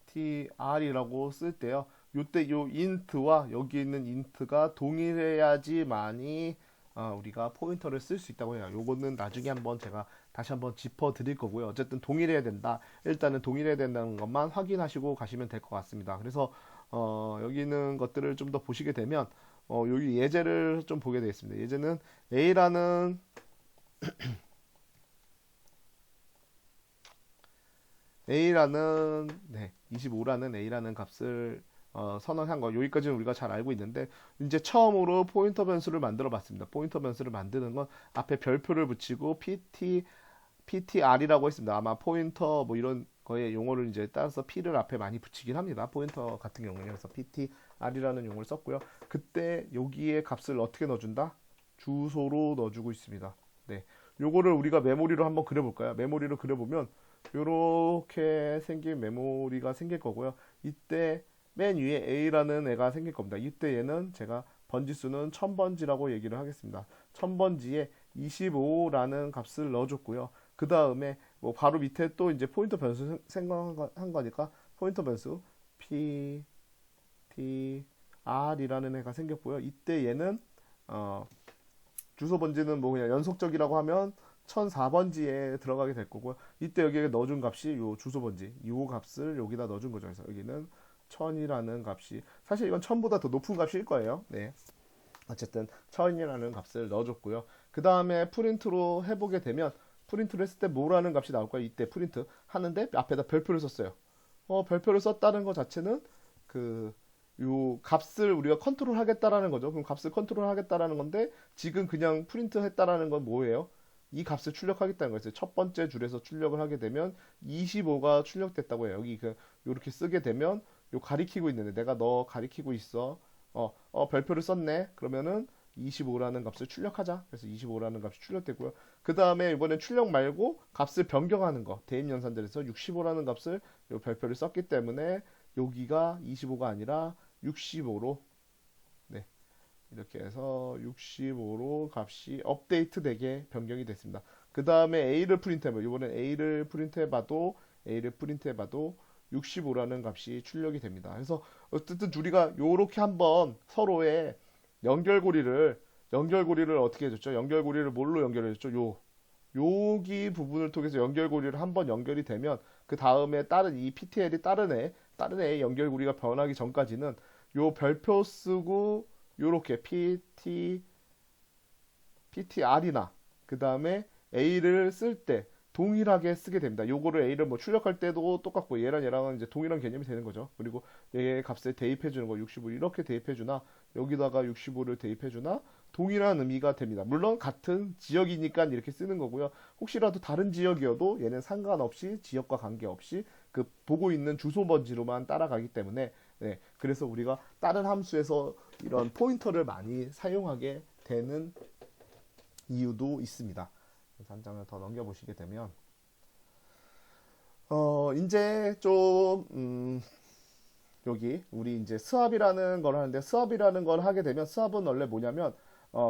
tr이라고 쓸 때요. 요때 요 인트와 여기 있는 인트가 동일해야지만이 우리가 포인터를 쓸 수 있다고 해요. 요거는 나중에 한번 제가 다시 한번 짚어 드릴 거고요. 어쨌든 동일해야 된다. 일단은 동일해야 된다는 것만 확인하시고 가시면 될 것 같습니다. 그래서 여기 있는 것들을 좀 더 보시게 되면 여기 예제를 좀 보게 되겠습니다. 예제는 A라는 25라는 A라는 값을 선언한 거 여기까지는 우리가 잘 알고 있는데 이제 처음으로 포인터 변수를 만들어 봤습니다. 포인터 변수를 만드는 건 앞에 별표를 붙이고 PTR이라고 했습니다. 아마 포인터 뭐 이런 거에 용어를 이제 따라서 P를 앞에 많이 붙이긴 합니다. 포인터 같은 경우는 그래서 PTR이라는 용어를 썼고요. 그때 여기에 값을 어떻게 넣어준다? 주소로 넣어주고 있습니다. 네, 요거를 우리가 메모리로 한번 그려볼까요? 메모리로 그려보면 요렇게 생긴 메모리가 생길 거고요. 이때 맨 위에 A라는 애가 생길 겁니다. 이때 얘는 제가 번지수는 1000번지라고 얘기를 하겠습니다. 1000번지에 25라는 값을 넣어줬고요. 그 다음에 뭐 바로 밑에 또 이제 포인터 변수 생성한 거니까 포인터 변수 P, T, R이라는 애가 생겼고요. 이때 얘는 주소 번지는 뭐 그냥 연속적이라고 하면 1004번지에 들어가게 될 거고요. 이때 여기에 넣어준 값이 요 주소 번지, 요 값을 여기다 넣어준 거죠. 그래서 여기는 1000이라는 값이 사실 이건 1000보다 더 높은 값일 거예요. 네. 어쨌든 1000이라는 값을 넣어줬고요. 그 다음에 프린트로 해보게 되면 프린트를 했을 때 뭐라는 값이 나올까요? 이때 프린트 하는데 앞에다 별표를 썼어요. 별표를 썼다는 것 자체는 요 값을 우리가 컨트롤 하겠다라는 거죠. 그럼 값을 컨트롤 하겠다라는 건데 지금 그냥 프린트 했다라는 건 뭐예요? 이 값을 출력하겠다는 거였어요. 첫 번째 줄에서 출력을 하게 되면 25가 출력됐다고 해요. 여기 이렇게 쓰게 되면 요 가리키고 있는데 내가 너 가리키고 있어. 별표를 썼네. 그러면은 25라는 값을 출력하자. 그래서 25라는 값이 출력되고요. 그 다음에 이번엔 출력 말고 값을 변경하는 거. 대입연산들에서 65라는 값을 요 별표를 썼기 때문에 여기가 25가 아니라 65로 이렇게 해서 65로 값이 업데이트 되게 변경이 됐습니다. 그 다음에 A를 프린트해봐. 이번엔 A를 프린트해봐도 65라는 값이 출력이 됩니다. 그래서 어쨌든 우리가 요렇게 한번 서로의 연결고리를 어떻게 해줬죠? 연결고리를 뭘로 연결해줬죠? 여기 부분을 통해서 연결고리를 한번 연결이 되면 그 다음에 다른 이 PTL이 다른 애 연결고리가 변하기 전까지는 요 별표 쓰고 요렇게 PTR이나 그 다음에 A를 쓸 때 동일하게 쓰게 됩니다. 요거를 A를 뭐 출력할 때도 똑같고 얘랑은 이제 동일한 개념이 되는 거죠. 그리고 얘의 값을 대입해 주는 거 65 이렇게 대입해 주나 여기다가 65를 대입해 주나 동일한 의미가 됩니다. 물론 같은 지역이니까 이렇게 쓰는 거고요. 혹시라도 다른 지역이어도 얘는 상관없이 지역과 관계없이 그 보고 있는 주소 번지로만 따라가기 때문에 그래서 우리가 다른 함수에서 이런 포인터를 많이 사용하게 되는 이유도 있습니다. 그래서 한 장을 더 넘겨보시게 되면 이제 좀 여기 우리 이제 수압이라는 걸 하는데 수압이라는 걸 하게 되면 수압은 원래 뭐냐면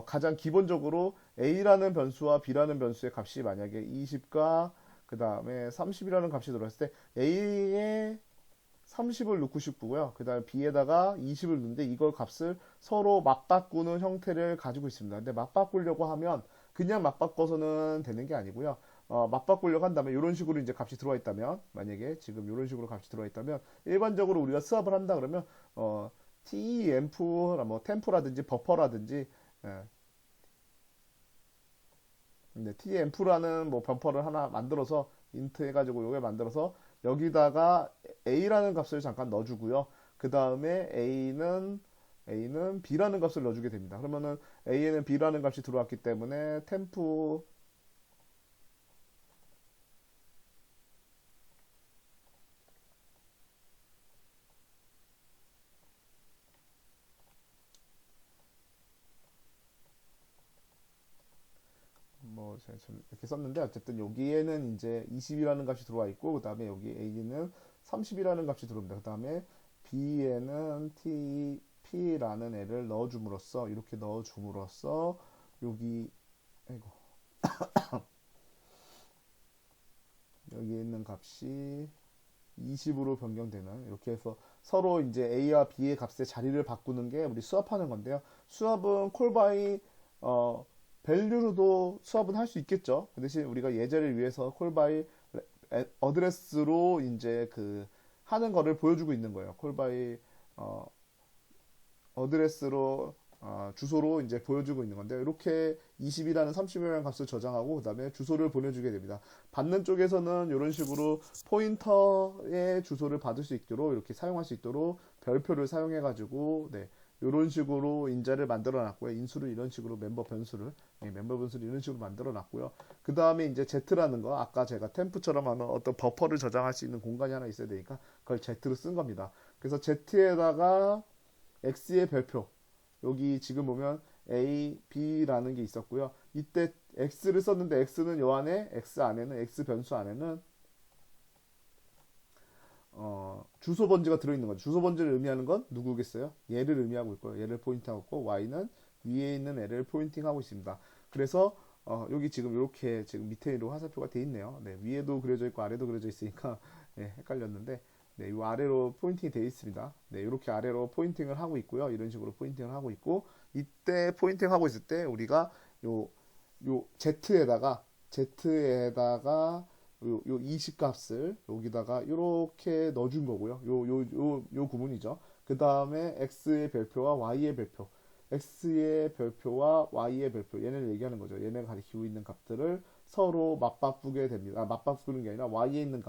가장 기본적으로 A라는 변수와 B라는 변수의 값이 만약에 20과 그 다음에 30이라는 값이 들어왔을 때 A에 30을 넣고 싶고요. 그 다음에 B에다가 20을 넣는데 이걸 값을 서로 맞바꾸는 형태를 가지고 있습니다. 근데 맞바꾸려고 하면 그냥 맞바꿔서는 되는 게 아니고요. 맞바꾸려고 한다면 이런 식으로 이제 값이 들어와 있다면 만약에 지금 이런 식으로 값이 들어와 있다면 일반적으로 우리가 수압을 한다 그러면 temp 뭐 템프라든지 버퍼라든지 temp라는 뭐 버퍼를 하나 만들어서 인트 해가지고 요게 만들어서 여기다가 A라는 값을 잠깐 넣어주고요. 그 다음에 A는 B라는 값을 넣어주게 됩니다. 그러면은 A에는 B라는 값이 들어왔기 때문에 temp 뭐 제가 이렇게 썼는데 어쨌든 여기에는 이제 20이라는 값이 들어와 있고 그 다음에 여기 A는 30이라는 값이 들어옵니다. 그 다음에 B에는 P라는 애를 넣어줌으로써 이렇게 넣어줌으로써 여기 아이고 여기 있는 값이 20으로 변경되는 이렇게 해서 서로 이제 A와 B의 값의 자리를 바꾸는 게 우리 수압하는 건데요. 수압은 콜바이 밸류로도 수업은 할 수 있겠죠. 그 대신 우리가 예제를 위해서 콜 바이 어드레스로 이제 그 하는 거를 보여주고 있는 거예요. 콜 바이 어, 어드레스로 주소로 이제 보여주고 있는 건데 이렇게 20이라는 30이라는 값을 저장하고 그 다음에 주소를 보내주게 됩니다. 받는 쪽에서는 이런 식으로 포인터의 주소를 받을 수 있도록 이렇게 사용할 수 있도록 별표를 사용해 가지고 네, 이런 식으로 인자를 만들어 놨고요. 인수를 이런 식으로 멤버 변수를 이런 식으로 만들어 놨고요. 그 다음에 이제 Z라는 거 아까 제가 템프처럼 하는 어떤 버퍼를 저장할 수 있는 공간이 하나 있어야 되니까 그걸 Z로 쓴 겁니다. 그래서 Z에다가 X의 별표 여기 지금 보면 A, B라는 게 있었고요. 이때 X를 썼는데 X는 요 안에 X 안에는 X 변수 안에는 주소 번지가 들어있는 거죠. 주소 번지를 의미하는 건 누구겠어요? 얘를 의미하고 있고요. 얘를 포인트하고 있고 Y는 위에 있는 애를 포인팅하고 있습니다. 그래서 여기 지금 이렇게 지금 밑에로 화살표가 돼 있네요. 네, 위에도 그려져 있고 아래도 그려져 있으니까 네, 헷갈렸는데 네, 이 아래로 포인팅이 되어 있습니다. 네, 이렇게 아래로 포인팅을 하고 있고요. 이런 식으로 포인팅을 하고 있고 이때 포인팅 하고 있을 때 우리가 요 Z에다가 요 20 값을 여기다가 이렇게 넣어준 거고요. 요 구문이죠. 그 다음에 X의 별표와 Y의 별표. X의 별표와 Y의 별표. 얘네를 얘기하는 거죠. 얘네가 가리키고 있는 값들을 서로 맞바꾸게 됩니다. 맞바꾸는 게 아니라 Y에 있는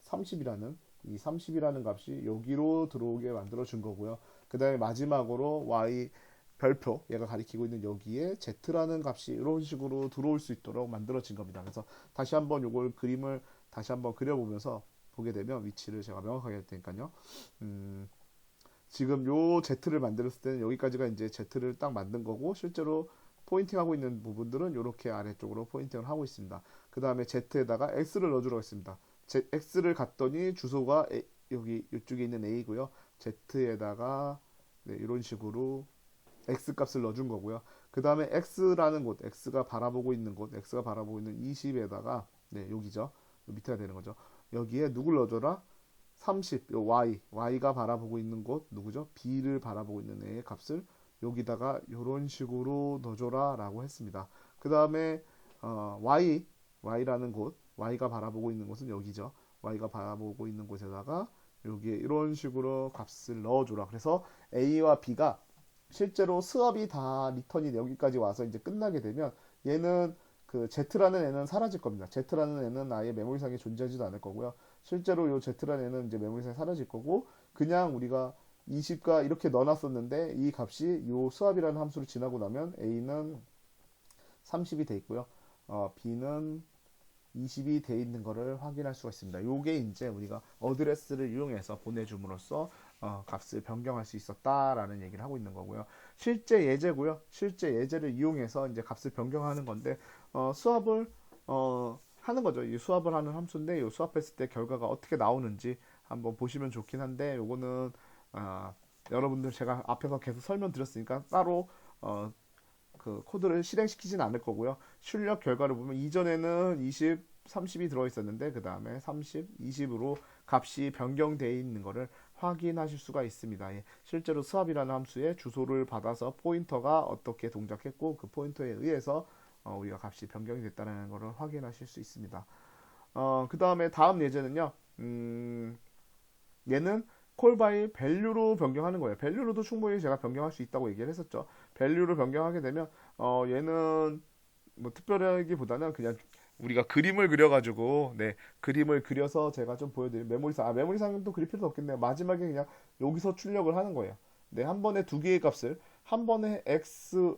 30이라는 이 30이라는 값이 여기로 들어오게 만들어 준 거고요. 그 다음에 마지막으로 Y 별표 얘가 가리키고 있는 여기에 Z라는 값이 이런 식으로 들어올 수 있도록 만들어진 겁니다. 그래서 다시 한번 요걸 그림을 다시 한번 그려보면서 보게 되면 위치를 제가 명확하게 할 테니까요. 지금 요 Z를 만들었을 때는 여기까지가 이제 Z를 딱 만든 거고 실제로 포인팅하고 있는 부분들은 이렇게 아래쪽으로 포인팅을 하고 있습니다. 그 다음에 Z에다가 X를 넣어주라고 했습니다. X를 갔더니 주소가 여기 이쪽에 있는 A고요. Z에다가 네, 이런 식으로 X 값을 넣어준 거고요. 그 다음에 X라는 곳, X가 바라보고 있는 20에다가 네, 여기죠. 밑에가 되는 거죠. 여기에 누굴 넣어줘라? 30, 요 Y가 바라보고 있는 곳 누구죠? B를 바라보고 있는 애의 값을 여기다가 이런 식으로 넣어줘라 라고 했습니다. 그 다음에 Y라는 곳, Y가 바라보고 있는 곳은 여기죠. Y가 바라보고 있는 곳에다가 여기에 이런 식으로 값을 넣어줘라. 그래서 A와 B가 실제로 수업이 다 리턴이 여기까지 와서 이제 끝나게 되면 얘는 그 Z라는 애는 사라질 겁니다. Z라는 애는 아예 메모리상에 존재하지도 않을 거고요. 실제로 요 Z라는 애는 이제 메모리상에 사라질 거고 그냥 우리가 20과 이렇게 넣어놨었는데 이 값이 요 수압이라는 함수를 지나고 나면 A는 30이 돼 있고요. B는 20이 돼 있는 것을 확인할 수가 있습니다. 요게 이제 우리가 어드레스를 이용해서 보내줌으로써 값을 변경할 수 있었다라는 얘기를 하고 있는 거고요. 실제 예제고요. 실제 예제를 이용해서 이제 값을 변경하는 건데 수압을 하는 거죠. 이 수압을 하는 함수인데 이 수압했을 때 결과가 어떻게 나오는지 한번 보시면 좋긴 한데 요거는 여러분들 제가 앞에서 계속 설명드렸으니까 따로 그 코드를 실행시키진 않을 거고요. 출력 결과를 보면 이전에는 20, 30이 들어있었는데 그 다음에 30, 20으로 값이 변경되어 있는 것을 확인하실 수가 있습니다. 예, 실제로 수압이라는 함수의 주소를 받아서 포인터가 어떻게 동작했고 그 포인터에 의해서 우리가 값이 변경이 됐다는 것을 확인하실 수 있습니다. 그 다음에 다음 예제는요. 얘는 콜바이 밸류로 변경하는 거예요. 밸류로도 충분히 제가 변경할 수 있다고 얘기를 했었죠. 밸류로 변경하게 되면 얘는 뭐 특별하기보다는 그냥 우리가 그림을 그려가지고 네 그림을 그려서 제가 좀 보여드릴 메모리상은 또 그릴 필요도 없겠네요. 마지막에 그냥 여기서 출력을 하는 거예요. 네, 한 번에 두 개의 값을 한 번에 x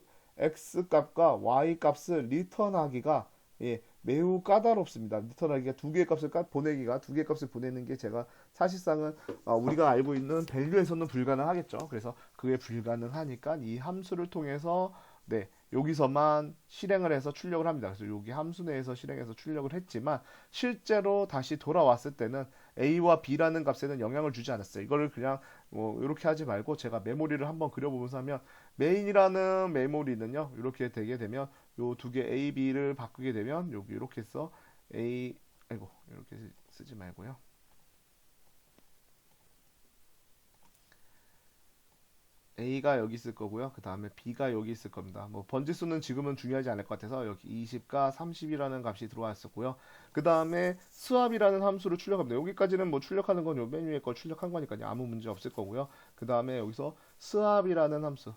값과 y 값을 리턴하기가 예, 매우 까다롭습니다. 리턴하기가 두 개의 값을 보내기가 두 개의 값을 보내는 게 제가 사실상은 우리가 알고 있는 밸류에서는 불가능하겠죠. 그래서 그게 불가능하니까 이 함수를 통해서 네, 여기서만 실행을 해서 출력을 합니다. 그래서 여기 함수 내에서 실행해서 출력을 했지만 실제로 다시 돌아왔을 때는 A와 B라는 값에는 영향을 주지 않았어요. 이거를 그냥 뭐 이렇게 하지 말고 제가 메모리를 한번 그려보면서 하면 메인이라는 메모리는요. 이렇게 되게 되면 요 두 개 A, B를 바꾸게 되면 여기 이렇게 해서 이렇게 쓰지 말고요. A가 여기 있을 거고요. 그 다음에 B가 여기 있을 겁니다. 뭐 번지수는 지금은 중요하지 않을 것 같아서 여기 20과 30이라는 값이 들어왔었고요. 그 다음에 수압이라는 함수를 출력합니다. 여기까지는 뭐 출력하는 건 요 맨 위에 거 출력한 거니까요. 아무 문제 없을 거고요. 그 다음에 여기서 수압이라는 함수,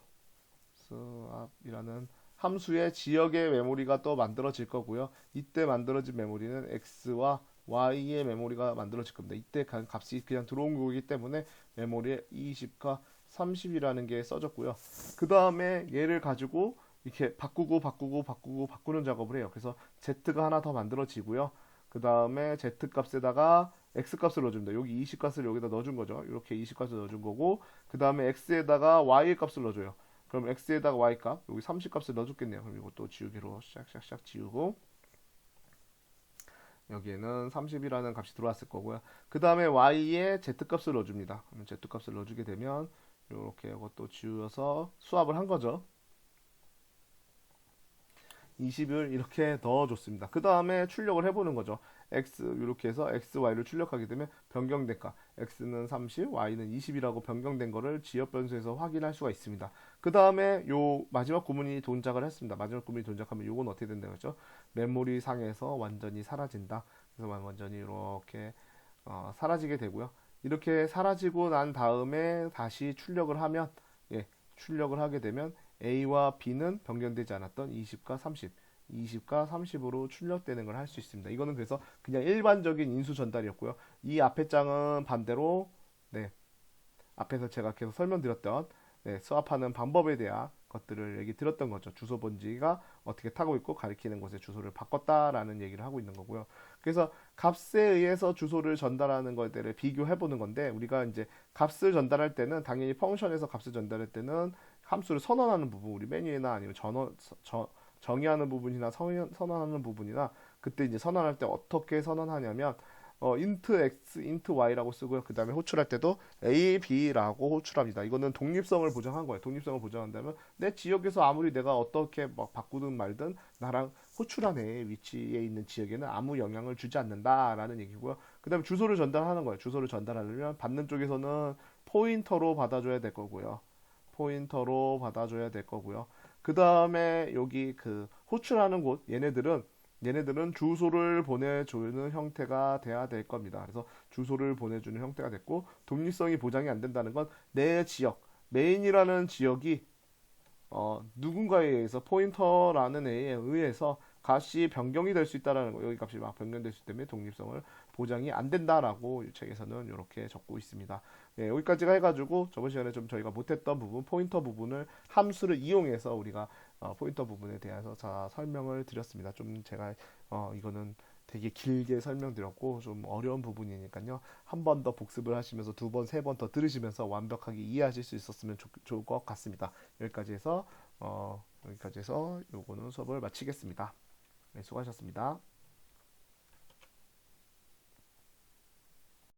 수압이라는 함수의 지역의 메모리가 또 만들어질 거고요. 이때 만들어진 메모리는 X와 Y의 메모리가 만들어질 겁니다. 이때 값이 그냥 들어온 거기 때문에 메모리에 20과 30이라는 게 써졌고요. 그 다음에 얘를 가지고 이렇게 바꾸는 작업을 해요. 그래서 Z가 하나 더 만들어지고요. 그 다음에 Z 값에다가 X 값을 넣어줍니다. 여기 20 값을 여기다 넣어준 거죠. 이렇게 20 값을 넣어준 거고, 그 다음에 X에다가 Y 값을 넣어줘요. 그럼 X에다가 Y 값, 여기 30 값을 넣어줬겠네요. 그럼 이것도 지우기로 샥샥샥 지우고, 여기에는 30이라는 값이 들어왔을 거고요. 그 다음에 Y에 Z 값을 넣어줍니다. 그러면 Z 값을 넣어주게 되면 이렇게 이것도 지우어서 수압을 한 거죠. 20을 이렇게 넣어줬습니다. 그 다음에 출력을 해보는 거죠. X 이렇게 해서 X, Y를 출력하게 되면 변경된 값 X는 30, Y는 20이라고 변경된 거를 지역 변수에서 확인할 수가 있습니다. 그 다음에 요 마지막 구문이 동작을 했습니다. 마지막 구문이 동작하면 요건 어떻게 된다고 했죠? 메모리 상에서 완전히 사라진다. 그래서 완전히 이렇게 사라지게 되고요. 이렇게 사라지고 난 다음에 다시 출력을 하면 출력을 하게 되면 A와 B는 변경되지 않았던 20과 30, 20과 30으로 출력되는 걸 할 수 있습니다. 이거는 그래서 그냥 일반적인 인수 전달이었고요. 이 앞에 장은 반대로 앞에서 제가 계속 설명드렸던 수합하는 방법에 대한 것들을 얘기 드렸던 거죠. 주소 번지가 어떻게 타고 있고 가리키는 곳에 주소를 바꿨다라는 얘기를 하고 있는 거고요. 그래서 값에 의해서 주소를 전달하는 것들을 비교해 보는 건데, 우리가 이제 값을 전달할 때는 당연히 펑션에서 값을 전달할 때는 함수를 선언하는 부분, 우리 메뉴나 아니면 정의하는 부분이나 선언하는 부분이나, 그때 이제 선언할 때 어떻게 선언하냐면 int x, int y라고 쓰고요. 그 다음에 호출할 때도 a, b라고 호출합니다. 이거는 독립성을 보장한 거예요. 독립성을 보장한다면 내 지역에서 아무리 내가 어떻게 막 바꾸든 말든 나랑 호출한 애의 위치에 있는 지역에는 아무 영향을 주지 않는다라는 얘기고요. 그 다음에 주소를 전달하는 거예요. 주소를 전달하려면 받는 쪽에서는 포인터로 받아줘야 될 거고요. 포인터로 받아줘야 될 거고요. 그 다음에 여기 그 호출하는 곳, 얘네들은 주소를 보내주는 형태가 돼야 될 겁니다. 그래서 주소를 보내주는 형태가 됐고, 독립성이 보장이 안 된다는 건 내 지역, 메인이라는 지역이 누군가에 의해서, 포인터라는 애에 의해서 값이 변경이 될 수 있다라는 거, 여기 값이 막 변경될 수 있기 때문에 독립성을 보장이 안 된다라고 이 책에서는 이렇게 적고 있습니다. 여기까지가 해가지고 저번 시간에 좀 저희가 못했던 부분, 포인터 부분을 함수를 이용해서 우리가 포인터 부분에 대해서 설명을 드렸습니다. 좀 제가 이거는 되게 길게 설명드렸고 좀 어려운 부분이니까요. 한 번 더 복습을 하시면서 두 번, 세 번 더 들으시면서 완벽하게 이해하실 수 있었으면 좋을 것 같습니다. 여기까지 해서 요거는 수업을 마치겠습니다. 네, 수고하셨습니다.